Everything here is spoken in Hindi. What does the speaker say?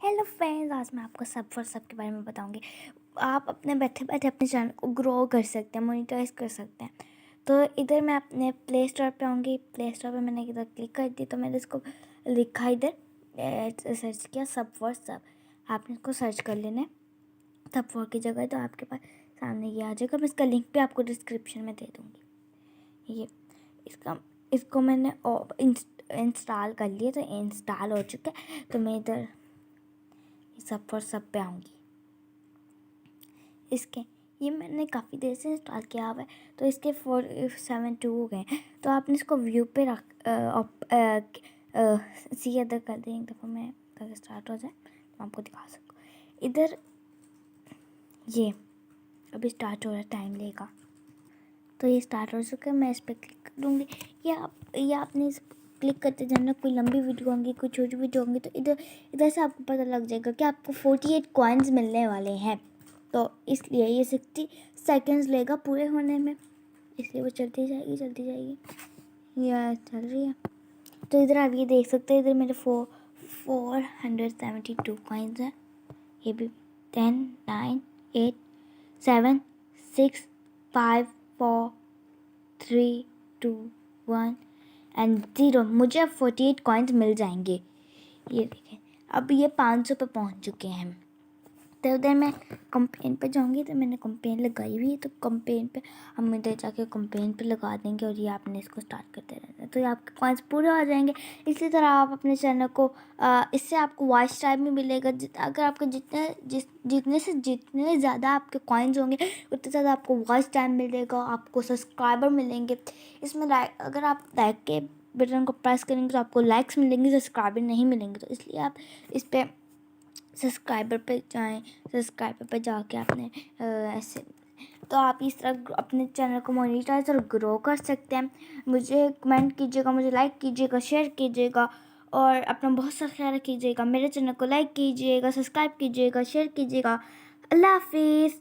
हेलो फ्रेंड्स, आज मैं आपको सब फॉर सब के बारे में बताऊंगी। आप अपने बैठे बैठे अपने चैनल को ग्रो कर सकते हैं, मोनेटाइज कर सकते हैं। तो इधर मैं अपने प्ले स्टोर पे आऊँगी। प्ले स्टोर पे मैंने इधर क्लिक कर दी तो मैंने इसको लिखा, इधर सर्च किया सब फॉर सब। आपने इसको सर्च कर लेना है सब फॉर की जगह, तो आपके पास सामने ये आ जाएगा। मैं इसका लिंक भी आपको डिस्क्रिप्शन में दे दूँगी। ये इसको मैंने इंस्टॉल कर लिया, तो इंस्टॉल हो चुका है। तो मैं इधर सब फॉर सब पे आऊँगी। इसके ये मैंने काफ़ी देर से इंस्टॉल किया हुआ है, तो इसके 472 हो गए। तो आपने इसको व्यू पे रख सी अदर कर दें एक दफ़ा, मैं ताकि स्टार्ट हो जाए तो आपको दिखा सकूँ। इधर ये अभी स्टार्ट हो रहा है, टाइम लेगा। तो ये स्टार्ट हो चुका है, मैं इस पर क्लिक करूँगी। ये आपने इस क्लिक करते जाना। कोई लंबी वीडियो होंगी, कोई छोटी वीडियो होंगी, तो इधर इधर से आपको पता लग जाएगा कि आपको 48 कॉइन्स मिलने वाले हैं। तो इसलिए ये 60 सेकेंड्स लेगा पूरे होने में, इसलिए वो चलती जाएगी। ये चल रही है। तो इधर आप ये देख सकते हैं, इधर मेरे 472 कॉइन्स हैं। ये भी 10 9 8 7 6 5 4 3 2 1 एंड 0। मुझे अब 48 कॉइन्स मिल जाएंगे। ये देखें, अब ये 500 पे पहुंच चुके हैं। तो उधर मैं कंपेन पे जाऊंगी, तो मैंने कंपेन लगाई हुई है, तो कंपेन पे हम इधर जाके कंपेन पे लगा देंगे और ये आपने इसको स्टार्ट करते रहना है, तो ये आपके कॉइन्स पूरे हो जाएंगे। इसी तरह आप अपने चैनल को इससे आपको वॉच टाइम भी मिलेगा। अगर आपके जितने ज़्यादा आपके कॉइन्स होंगे उतने ज़्यादा आपको वॉच टाइम मिलेगा, आपको सब्सक्राइबर मिलेंगे। इसमें अगर आप लाइक के बटन को प्रेस करेंगे तो आपको लाइक्स मिलेंगे, सब्सक्राइबर नहीं मिलेंगे। तो इसलिए आप इस पर सब्सक्राइबर पे जाएं। सब्सक्राइबर पे जाके आपने ऐसे, तो आप इस तरह अपने चैनल को मोनेटाइज और ग्रो कर सकते हैं। मुझे कमेंट कीजिएगा, मुझे लाइक कीजिएगा, शेयर कीजिएगा और अपना बहुत सा ख्याल रखिएगा। मेरे चैनल को लाइक कीजिएगा, सब्सक्राइब कीजिएगा, शेयर कीजिएगा। अल्लाह हाफिज़।